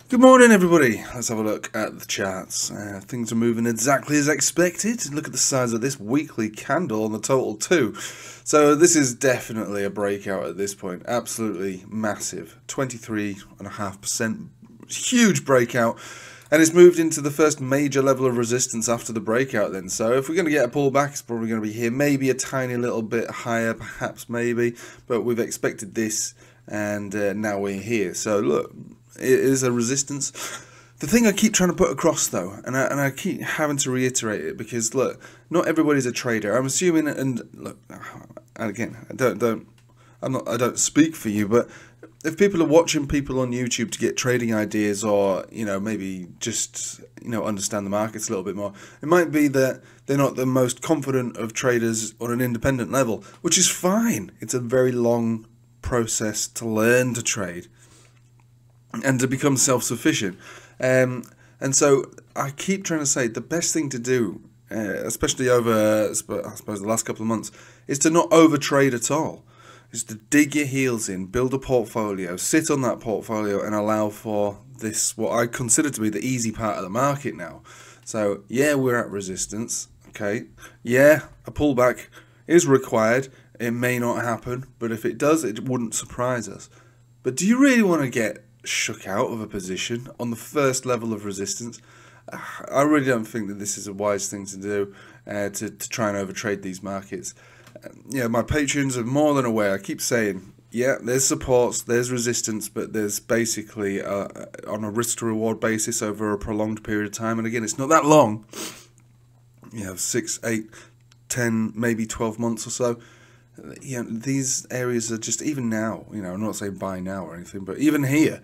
Good morning, everybody. Let's have a look at the charts. Things are moving exactly as expected. Look at the size of this weekly candle on the total 2. So this is definitely a breakout at this point. Absolutely massive. 23.5%. Huge breakout. And it's moved into the first major level of resistance after the breakout then. So if we're going to get a pullback, it's probably going to be here. Maybe a tiny little bit higher, perhaps, maybe. But we've expected this, and now we're here. So look. It is a resistance. The thing I keep trying to put across, though, and I keep having to reiterate it, because look, not everybody's a trader. I'm assuming, and look, and again, I don't speak for you, but if people are watching people on YouTube to get trading ideas, or maybe just understand the markets a little bit more, it might be that they're not the most confident of traders on an independent level, which is fine. It's a very long process to learn to trade and to become self-sufficient. And so I keep trying to say the best thing to do, especially over, I suppose, the last couple of months, is to not overtrade at all. Is to dig your heels in, build a portfolio, sit on that portfolio, and allow for this, what I consider to be the easy part of the market now. So yeah, we're at resistance. Okay, yeah, a pullback is required. It may not happen, but if it does, it wouldn't surprise us. But do you really want to get shook out of a position on the first level of resistance? I really don't think that this is a wise thing to do, to try and overtrade these markets. My patrons are more than aware. I keep saying, yeah, there's supports, there's resistance, but there's basically on a risk to reward basis over a prolonged period of time. And again, it's not that long. 6, 8, 10, maybe 12 months or so. These areas are just, even now, I'm not saying buy now or anything, but even here,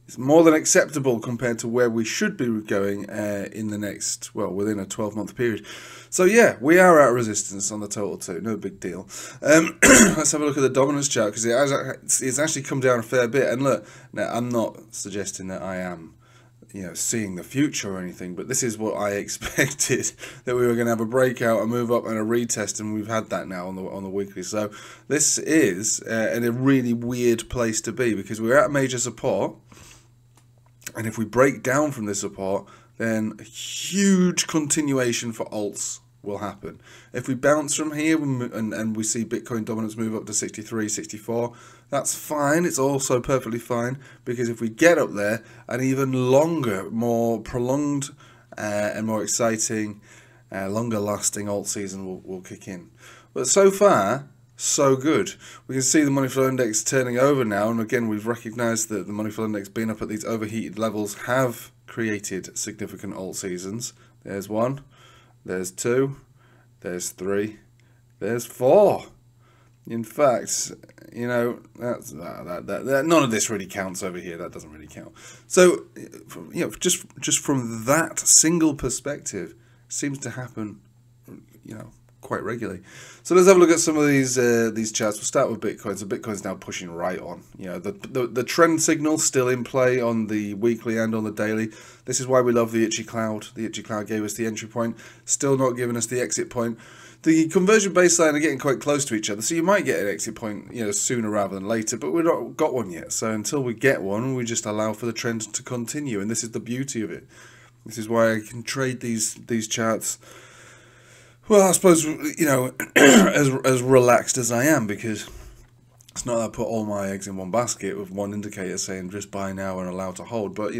it's more than acceptable compared to where we should be going in the next, within a 12-month period. So yeah, we are at resistance on the total 2, no big deal. Let's have a look at the dominance chart, because it's actually come down a fair bit. And look, now I'm not suggesting that I am seeing the future or anything, but this is what I expected, that we were going to have a breakout, a move up, and a retest, and we've had that now on the weekly. So this is in a really weird place to be, because we're at major support, and if we break down from this support, then a huge continuation for alts will happen. If we bounce from here and we see Bitcoin dominance move up to 63, 64, that's fine. It's also perfectly fine, because if we get up there, an even longer, more prolonged and more exciting, longer lasting alt season will kick in. But so far, so good. We can see the money flow index turning over now, and again, we've recognized that the money flow index being up at these overheated levels have created significant alt seasons. There's 1, there's 2, there's 3, there's 4. In fact, that's none of this really counts over here. That doesn't really count. So, just from that single perspective, seems to happen, quite regularly. So let's have a look at some of these charts. We'll start with Bitcoin. So Bitcoin's now pushing right on. The trend signal still in play on the weekly and on the daily. This is why we love the itchy cloud. The itchy cloud gave us the entry point, still not giving us the exit point. The conversion baseline are getting quite close to each other, so you might get an exit point, sooner rather than later, but we've not got one yet. So until we get one, we just allow for the trend to continue, and this is the beauty of it. This is why I can trade these charts. Well, I suppose, as relaxed as I am, because it's not that I put all my eggs in one basket with one indicator saying just buy now and allow to hold. But,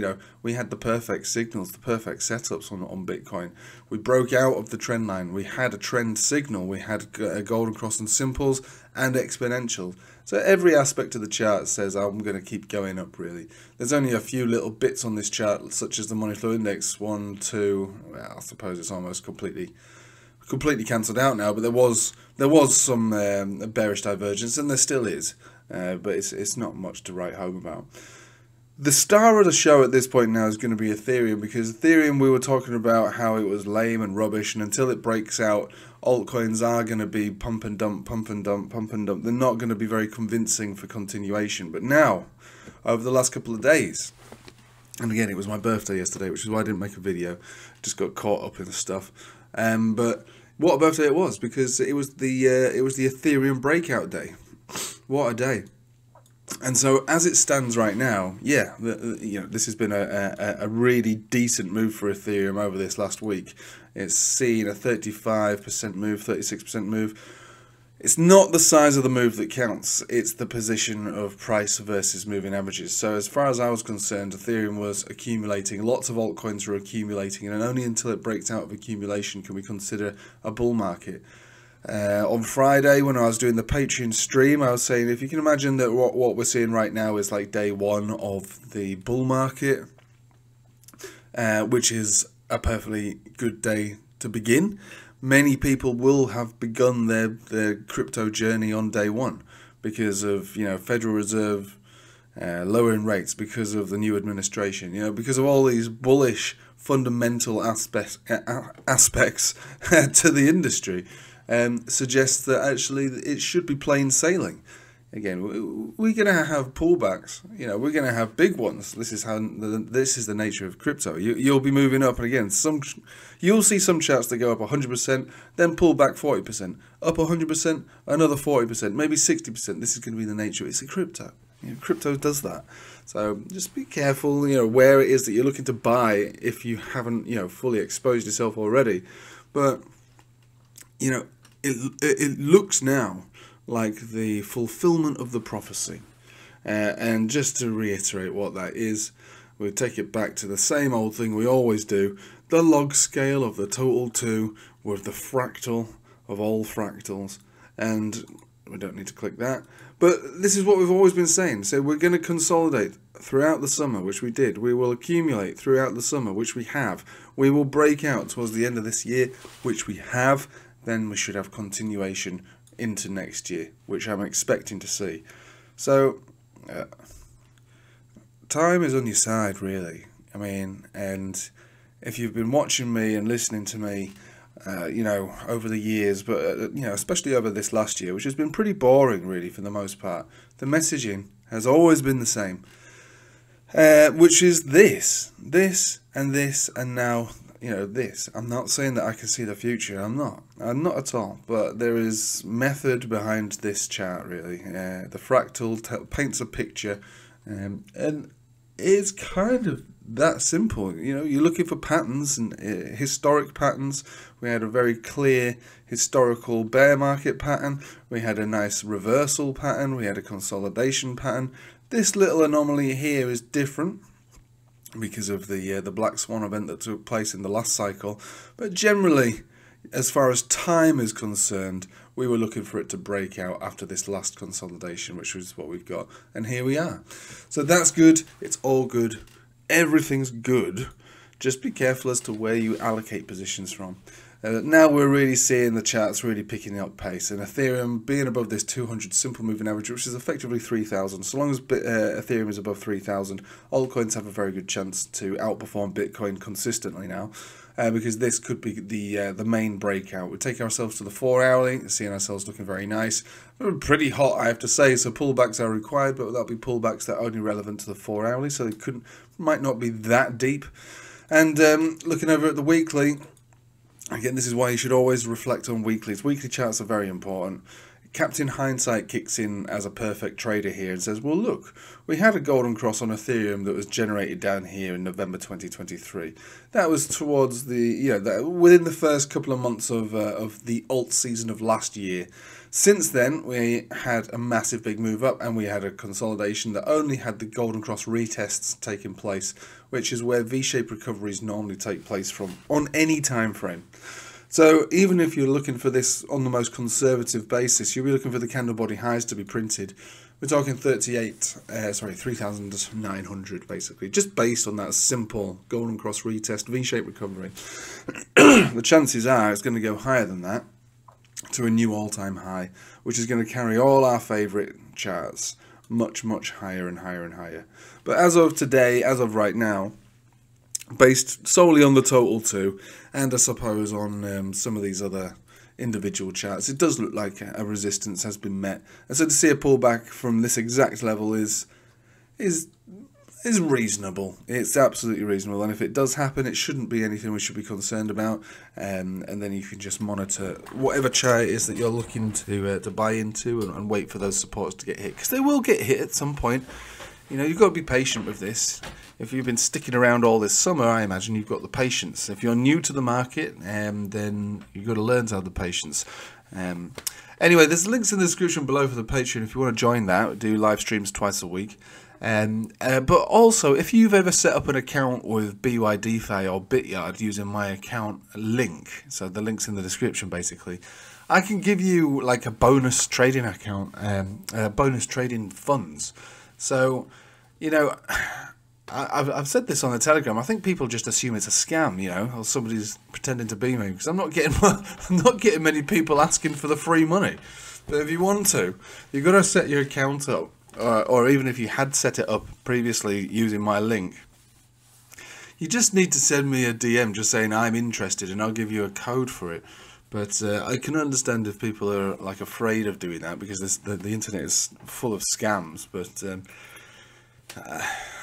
we had the perfect signals, the perfect setups on Bitcoin. We broke out of the trend line. We had a trend signal. We had a golden cross and simples and exponential. So every aspect of the chart says I'm going to keep going up, really. There's only a few little bits on this chart, such as the money flow index, 1, 2, well, I suppose it's almost completely cancelled out now, but there was some bearish divergence, and there still is, but it's not much to write home about. The star of the show at this point now is going to be Ethereum, because Ethereum, we were talking about how it was lame and rubbish, and until it breaks out, altcoins are going to be pump and dump, pump and dump, pump and dump. They're not going to be very convincing for continuation. But now, over the last couple of days, and again, it was my birthday yesterday, which is why I didn't make a video, just got caught up in the stuff. But what a birthday it was, because it was the Ethereum breakout day. What a day. And so as it stands right now, yeah, this has been a really decent move for Ethereum over this last week. It's seen a 35% move, 36% move. It's not the size of the move that counts, it's the position of price versus moving averages. So as far as I was concerned, Ethereum was accumulating, lots of altcoins were accumulating, and only until it breaks out of accumulation can we consider a bull market. On Friday, when I was doing the Patreon stream, I was saying, if you can imagine that what we're seeing right now is like day one of the bull market, which is a perfectly good day to begin. Many people will have begun their crypto journey on day one because of Federal Reserve lowering rates, because of the new administration, because of all these bullish fundamental aspects to the industry. Suggests that actually it should be plain sailing. Again, we're going to have pullbacks. We're going to have big ones. This is the nature of crypto. You'll be moving up, and again, you'll see some charts that go up 100%, then pull back 40%, up 100%, another 40%, maybe 60%. This is going to be the nature. It's a crypto. Crypto does that. So just be careful. Where it is that you're looking to buy if you haven't fully exposed yourself already. But it looks now like the fulfillment of the prophecy. And just to reiterate what that is, we'll take it back to the same old thing we always do. The log scale of the total 2 with the fractal of all fractals. And we don't need to click that. But this is what we've always been saying. So we're going to consolidate throughout the summer, which we did. We will accumulate throughout the summer, which we have. We will break out towards the end of this year, which we have. Then we should have continuation into next year, which I'm expecting to see. So, time is on your side, really. And if you've been watching me and listening to me, over the years, but, especially over this last year, which has been pretty boring, really, for the most part, the messaging has always been the same, which is this, and this, and now this. I'm not saying that I can see the future. I'm not at all. But there is method behind this chart, really. The fractal paints a picture, and it's kind of that simple. You're looking for patterns and historic patterns. We had a very clear historical bear market pattern. We had a nice reversal pattern. We had a consolidation pattern. This little anomaly here is different because of the black swan event that took place in the last cycle. But generally, as far as time is concerned, we were looking for it to break out after this last consolidation, which was what we've got. And here we are. So that's good. It's all good. Everything's good. Just be careful as to where you allocate positions from. Now we're really seeing the charts really picking up pace, and Ethereum being above this 200 simple moving average, which is effectively 3,000. So long as Ethereum is above 3,000, altcoins have a very good chance to outperform Bitcoin consistently now, because this could be the main breakout. We take ourselves to the 4-hourly, seeing ourselves looking very nice. We're pretty hot, I have to say, so pullbacks are required, but that'll be pullbacks that are only relevant to the 4-hourly, so they might not be that deep. And looking over at the weekly, again, this is why you should always reflect on weeklies. Weekly charts are very important. Captain Hindsight kicks in as a perfect trader here and says, well, look, we had a golden cross on Ethereum that was generated down here in November 2023. That was towards within the first couple of months of the alt season of last year. Since then, we had a massive big move up, and we had a consolidation that only had the golden cross retests taking place, which is where V-shaped recoveries normally take place from on any time frame. So even if you're looking for this on the most conservative basis, you'll be looking for the candle body highs to be printed. We're talking 3,900 basically, just based on that simple golden cross retest V-shaped recovery. The chances are it's going to go higher than that to a new all-time high, which is going to carry all our favourite charts much, much higher and higher and higher. But as of today, as of right now, based solely on the total 2, and I suppose on some of these other individual charts, it does look like a resistance has been met. And so to see a pullback from this exact level is is reasonable. It's absolutely reasonable, and if it does happen, it shouldn't be anything we should be concerned about. And then you can just monitor whatever chart it is that you're looking to buy into, and wait for those supports to get hit, because they will get hit at some point. You know, you've got to be patient with this. If you've been sticking around all this summer, I imagine you've got the patience. If you're new to the market, then you've got to learn to have the patience. Anyway, there's links in the description below for the Patreon if you want to join that. We do live streams twice a week. But also, if you've ever set up an account with BYDFi or Bityard using my account link, so the link's in the description basically, I can give you like a bonus trading account, bonus trading funds. So, you know, I've said this on the Telegram. I think people just assume it's a scam, you know, or somebody's pretending to be me, because I'm not getting many people asking for the free money. But if you want to, you've got to set your account up, or even if you had set it up previously using my link, you just need to send me a DM just saying I'm interested, and I'll give you a code for it. But I can understand if people are like afraid of doing that, because the internet is full of scams. But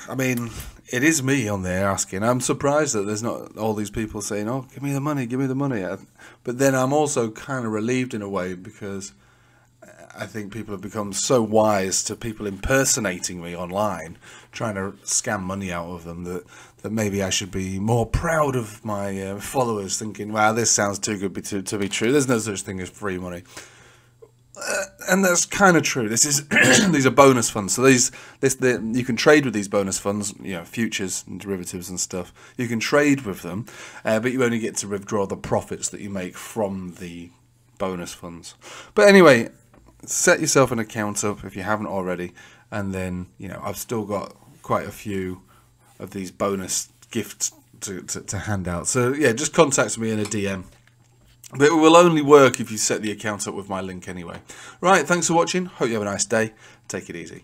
I mean, it is me on there asking. I'm surprised that there's not all these people saying, "Oh, give me the money, give me the money." But then I'm also kind of relieved in a way, because I think people have become so wise to people impersonating me online, trying to scam money out of them, that maybe I should be more proud of my followers, thinking, wow, this sounds too good to be true. There's no such thing as free money. And that's kind of true. This is these are bonus funds. So you can trade with these bonus funds, you know, futures and derivatives and stuff. You can trade with them, but you only get to withdraw the profits that you make from the bonus funds. But anyway, set yourself an account up if you haven't already, and then, you know, I've still got quite a few of these bonus gifts to hand out. So yeah, just contact me in a DM. But it will only work if you set the account up with my link anyway. Right, thanks for watching. Hope you have a nice day. Take it easy.